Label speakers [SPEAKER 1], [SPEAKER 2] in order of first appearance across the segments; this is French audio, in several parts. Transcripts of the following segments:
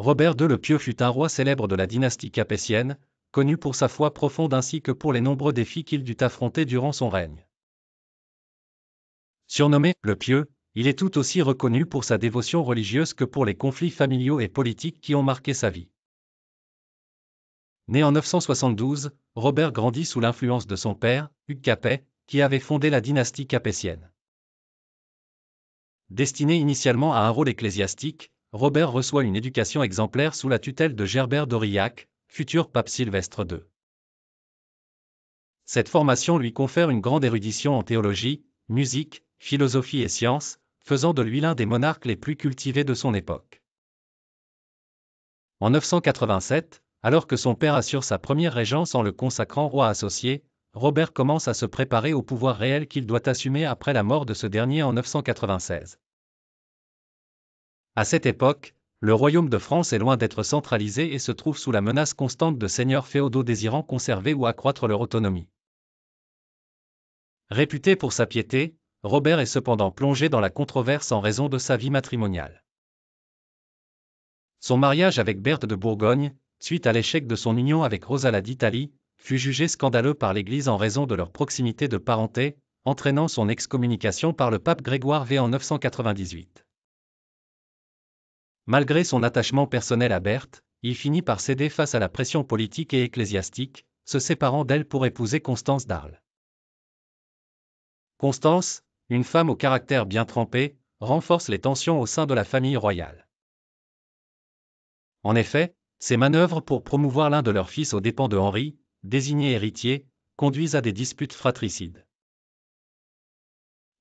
[SPEAKER 1] Robert II le Pieux fut un roi célèbre de la dynastie capétienne, connu pour sa foi profonde ainsi que pour les nombreux défis qu'il dut affronter durant son règne. Surnommé « le Pieux », il est tout aussi reconnu pour sa dévotion religieuse que pour les conflits familiaux et politiques qui ont marqué sa vie. Né en 972, Robert grandit sous l'influence de son père, Hugues Capet, qui avait fondé la dynastie capétienne. Destiné initialement à un rôle ecclésiastique, Robert reçoit une éducation exemplaire sous la tutelle de Gerbert d'Aurillac, futur pape Sylvestre II. Cette formation lui confère une grande érudition en théologie, musique, philosophie et sciences, faisant de lui l'un des monarques les plus cultivés de son époque. En 987, alors que son père assure sa première régence en le consacrant roi associé, Robert commence à se préparer au pouvoir réel qu'il doit assumer après la mort de ce dernier en 996. À cette époque, le royaume de France est loin d'être centralisé et se trouve sous la menace constante de seigneurs féodaux désirant conserver ou accroître leur autonomie. Réputé pour sa piété, Robert est cependant plongé dans la controverse en raison de sa vie matrimoniale. Son mariage avec Berthe de Bourgogne, suite à l'échec de son union avec Rosala d'Italie, fut jugé scandaleux par l'Église en raison de leur proximité de parenté, entraînant son excommunication par le pape Grégoire V en 998. Malgré son attachement personnel à Berthe, il finit par céder face à la pression politique et ecclésiastique, se séparant d'elle pour épouser Constance d'Arles. Constance, une femme au caractère bien trempé, renforce les tensions au sein de la famille royale. En effet, ses manœuvres pour promouvoir l'un de leurs fils aux dépens de Henri, désigné héritier, conduisent à des disputes fratricides.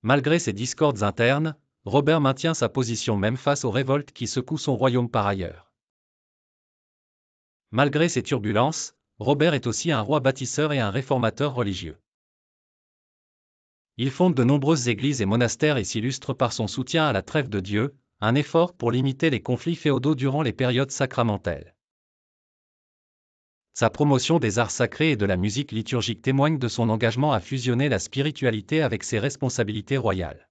[SPEAKER 1] Malgré ces discordes internes, Robert maintient sa position même face aux révoltes qui secouent son royaume par ailleurs. Malgré ces turbulences, Robert est aussi un roi bâtisseur et un réformateur religieux. Il fonde de nombreuses églises et monastères et s'illustre par son soutien à la trêve de Dieu, un effort pour limiter les conflits féodaux durant les périodes sacramentelles. Sa promotion des arts sacrés et de la musique liturgique témoigne de son engagement à fusionner la spiritualité avec ses responsabilités royales.